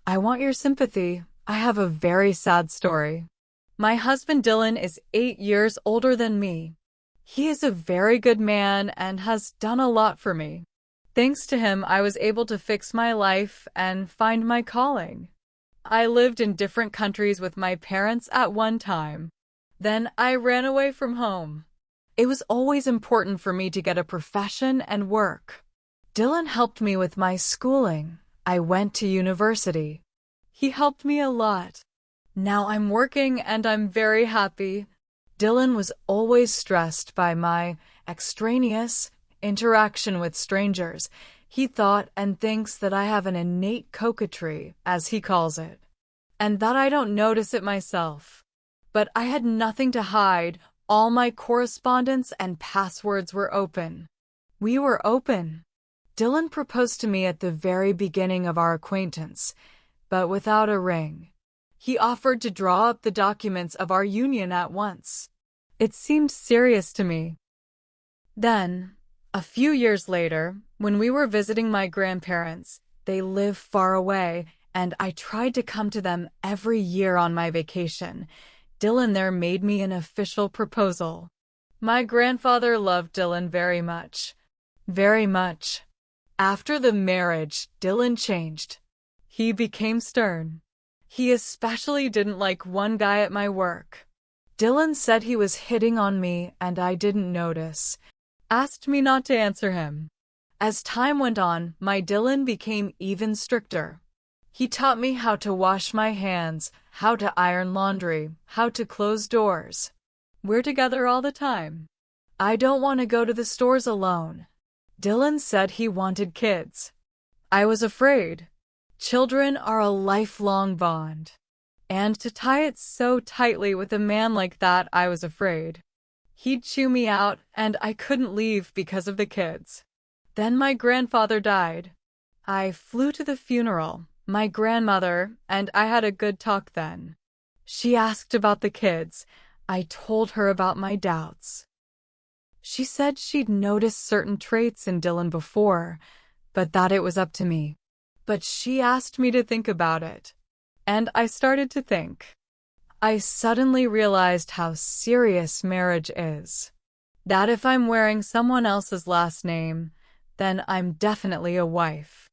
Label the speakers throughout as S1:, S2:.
S1: I want your sympathy. I have a very sad story. My husband Dylan is 8 years older than me. He is a very good man and has done a lot for me. Thanks to him, I was able to fix my life and find my calling. I lived in different countries with my parents at one time. Then I ran away from home. It was always important for me to get a profession and work. Dylan helped me with my schooling. I went to university. He helped me a lot. Now I'm working and I'm very happy. Dylan was always stressed by my extraneous interaction with strangers. He thought and thinks that I have an innate coquetry, as he calls it, and that I don't notice it myself. But I had nothing to hide. All my correspondence and passwords were open. We were open. Dylan proposed to me at the very beginning of our acquaintance, but without a ring. He offered to draw up the documents of our union at once. It seemed serious to me. Then, a few years later, when we were visiting my grandparents, they live far away, and I tried to come to them every year on my vacation. Dylan there made me an official proposal. My grandfather loved Dylan very much. Very much. After the marriage, Dylan changed. He became stern. He especially didn't like one guy at my work. Dylan said he was hitting on me and I didn't notice. Asked me not to answer him. As time went on, my Dylan became even stricter. He taught me how to wash my hands, how to iron laundry, how to close doors. We're together all the time. I don't want to go to the stores alone. Dylan said he wanted kids. I was afraid. Children are a lifelong bond. And to tie it so tightly with a man like that, I was afraid. He'd chew me out, and I couldn't leave because of the kids. Then my grandfather died. I flew to the funeral, my grandmother, and I had a good talk then. She asked about the kids. I told her about my doubts. She said she'd noticed certain traits in Dylan before, but that it was up to me. But she asked me to think about it. And I started to think. I suddenly realized how serious marriage is. That if I'm wearing someone else's last name, then I'm definitely a wife.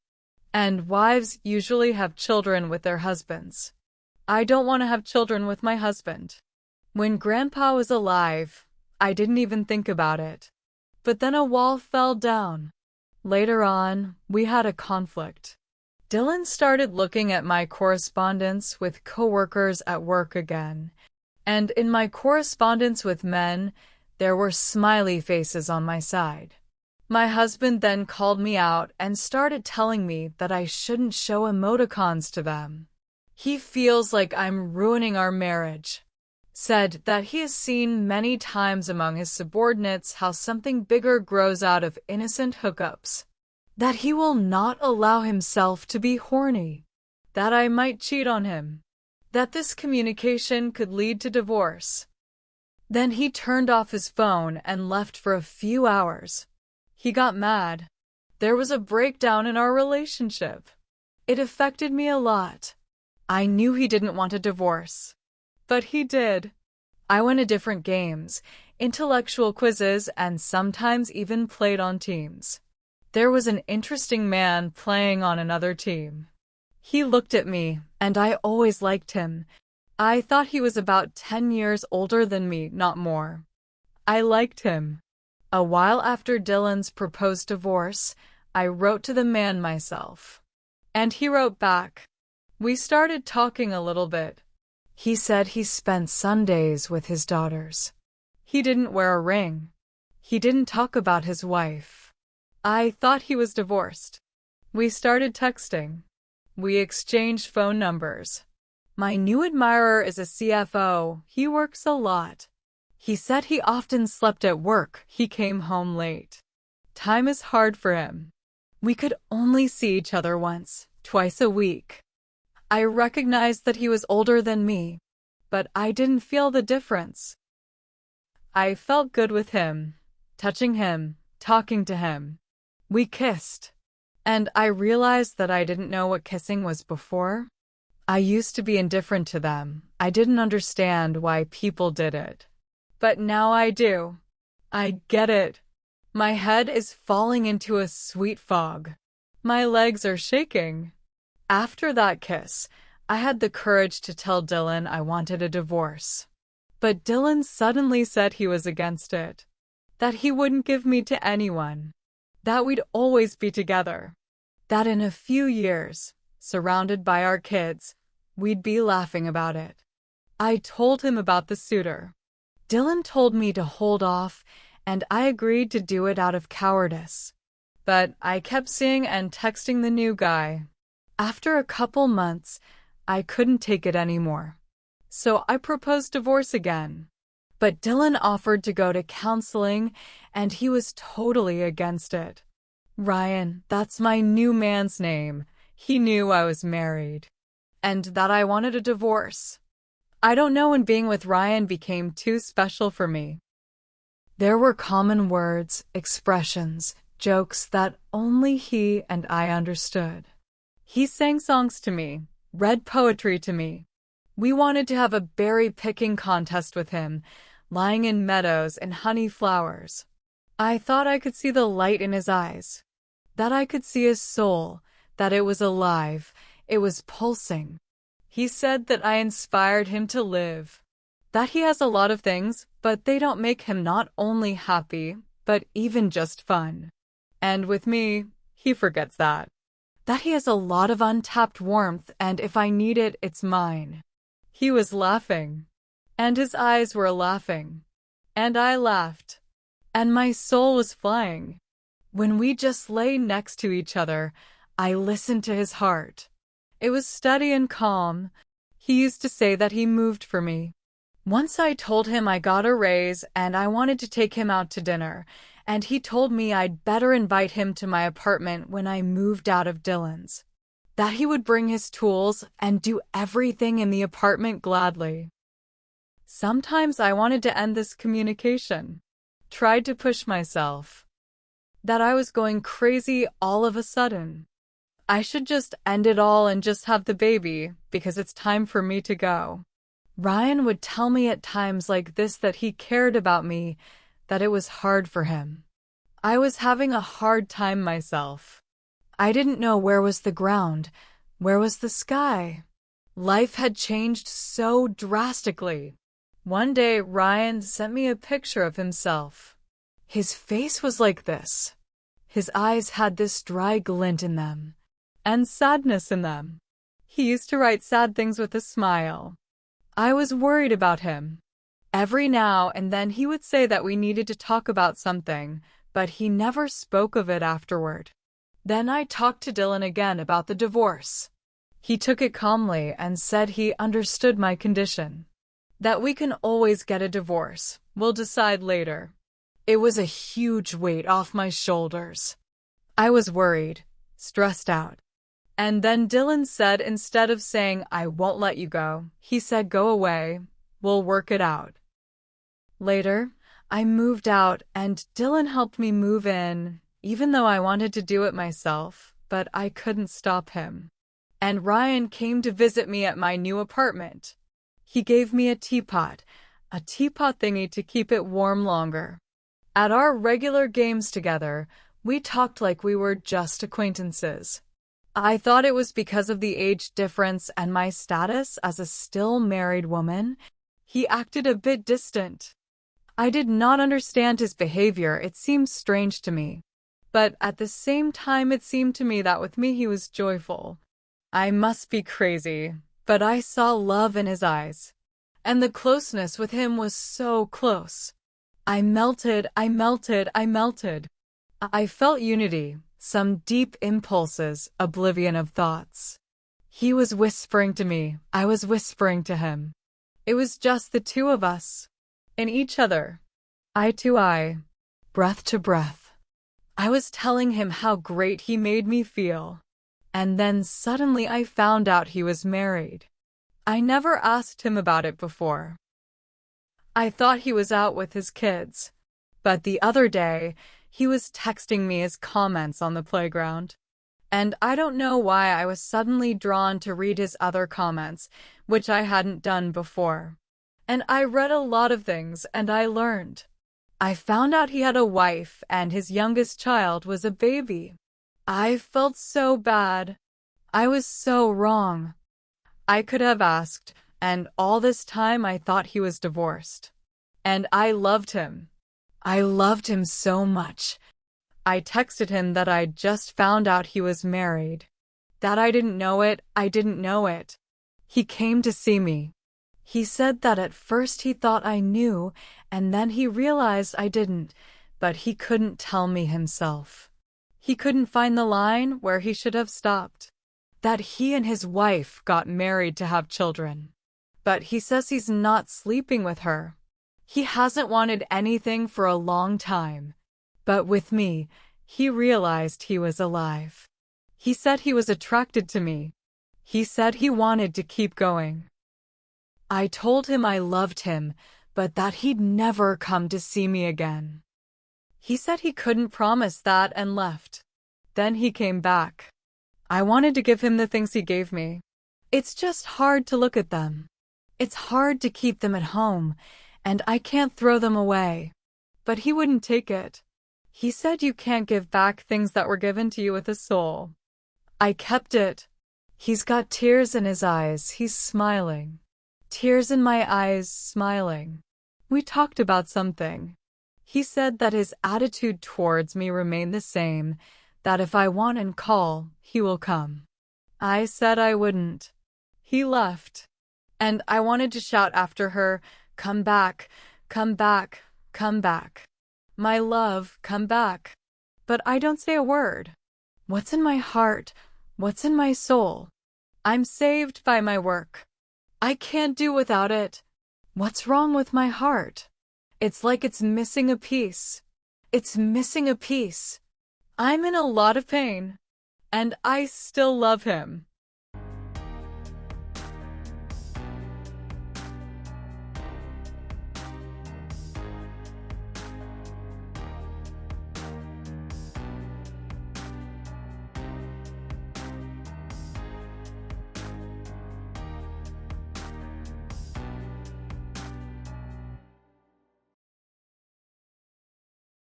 S1: And wives usually have children with their husbands. I don't want to have children with my husband. When Grandpa was alive, I didn't even think about it. But then a wall fell down. Later on, we had a conflict. Dylan started looking at my correspondence with coworkers at work again. And in my correspondence with men, there were smiley faces on my side. My husband then called me out and started telling me that I shouldn't show emoticons to them. He feels like I'm ruining our marriage. Said that he has seen many times among his subordinates how something bigger grows out of innocent hookups. That he will not allow himself to be horny. That I might cheat on him. That this communication could lead to divorce. Then he turned off his phone and left for a few hours. He got mad. There was a breakdown in our relationship. It affected me a lot. I knew he didn't want a divorce. But he did. I went to different games, intellectual quizzes, and sometimes even played on teams. There was an interesting man playing on another team. He looked at me, and I always liked him. I thought he was about 10 years older than me, not more. I liked him. A while after Dylan's proposed divorce, I wrote to the man myself. And he wrote back. We started talking a little bit. He said he spent Sundays with his daughters. He didn't wear a ring. He didn't talk about his wife. I thought he was divorced. We started texting. We exchanged phone numbers. My new admirer is a CFO. He works a lot. He said he often slept at work. He came home late. Time is hard for him. We could only see each other once, twice a week. I recognized that he was older than me, but I didn't feel the difference. I felt good with him, touching him, talking to him. We kissed, and I realized that I didn't know what kissing was before. I used to be indifferent to them. I didn't understand why people did it. But now I do. I get it. My head is falling into a sweet fog. My legs are shaking. After that kiss, I had the courage to tell Dylan I wanted a divorce. But Dylan suddenly said he was against it, that he wouldn't give me to anyone, that we'd always be together, that in a few years, surrounded by our kids, we'd be laughing about it. I told him about the suitor. Dylan told me to hold off, and I agreed to do it out of cowardice. But I kept seeing and texting the new guy. After a couple months, I couldn't take it anymore. So I proposed divorce again. But Dylan offered to go to counseling, and he was totally against it. Ryan, that's my new man's name. He knew I was married, and that I wanted a divorce. I don't know when being with Ryan became too special for me. There were common words, expressions, jokes that only he and I understood. He sang songs to me, read poetry to me. We wanted to have a berry-picking contest with him, lying in meadows and honey flowers. I thought I could see the light in his eyes, that I could see his soul, that it was alive, it was pulsing. He said that I inspired him to live, that he has a lot of things, but they don't make him not only happy, but even just fun. And with me, he forgets that. That he has a lot of untapped warmth, and if I need it, it's mine. He was laughing, and his eyes were laughing, and I laughed, and my soul was flying. When we just lay next to each other, I listened to his heart. It was steady and calm. He used to say that he moved for me. Once I told him I got a raise and I wanted to take him out to dinner, and he told me I'd better invite him to my apartment when I moved out of Dylan's, that he would bring his tools and do everything in the apartment gladly. Sometimes I wanted to end this communication, tried to push myself, that I was going crazy all of a sudden. I should just end it all and just have the baby, because it's time for me to go. Ryan would tell me at times like this that he cared about me, that it was hard for him. I was having a hard time myself. I didn't know where was the ground, where was the sky. Life had changed so drastically. One day, Ryan sent me a picture of himself. His face was like this. His eyes had this dry glint in them, and sadness in them. He used to write sad things with a smile. I was worried about him. Every now and then he would say that we needed to talk about something, but he never spoke of it afterward. Then I talked to Dylan again about the divorce. He took it calmly and said he understood my condition, that we can always get a divorce, we'll decide later. It was a huge weight off my shoulders. I was worried, stressed out. And then Dylan said instead of saying, I won't let you go, he said, go away, we'll work it out. Later, I moved out and Dylan helped me move in, even though I wanted to do it myself, but I couldn't stop him. And Ryan came to visit me at my new apartment. He gave me a teapot thingy to keep it warm longer. At our regular games together, we talked like we were just acquaintances. I thought it was because of the age difference and my status as a still married woman. He acted a bit distant. I did not understand his behavior. It seemed strange to me. But at the same time, it seemed to me that with me he was joyful. I must be crazy, but I saw love in his eyes. And the closeness with him was so close. I melted. I felt unity, some deep impulses, oblivion of thoughts. He was whispering to me, I was whispering to him. It was just the two of us, in each other, eye to eye, breath to breath. I was telling him how great he made me feel. And then suddenly I found out he was married. I never asked him about it before. I thought he was out with his kids. But the other day, he was texting me his comments on the playground. And I don't know why I was suddenly drawn to read his other comments, which I hadn't done before. And I read a lot of things and I learned. I found out he had a wife and his youngest child was a baby. I felt so bad. I was so wrong. I could have asked, and all this time I thought he was divorced. And I loved him. I loved him so much. I texted him that I'd just found out he was married. That I didn't know it, I didn't know it. He came to see me. He said that at first he thought I knew, and then he realized I didn't, but he couldn't tell me himself. He couldn't find the line where he should have stopped. That he and his wife got married to have children. But he says he's not sleeping with her. He hasn't wanted anything for a long time. But with me, he realized he was alive. He said he was attracted to me. He said he wanted to keep going. I told him I loved him, but that he'd never come to see me again. He said he couldn't promise that and left. Then he came back. I wanted to give him the things he gave me. It's just hard to look at them. It's hard to keep them at home, and I can't throw them away. But he wouldn't take it. He said you can't give back things that were given to you with a soul. I kept it. He's got tears in his eyes. He's smiling. Tears in my eyes, smiling. We talked about something. He said that his attitude towards me remained the same, that if I want and call, he will come. I said I wouldn't. He left. And I wanted to shout after her, "Come back, come back, come back. My love, come back." But I don't say a word. What's in my heart? What's in my soul? I'm saved by my work. I can't do without it. What's wrong with my heart? It's like it's missing a piece. It's missing a piece. I'm in a lot of pain. And I still love him.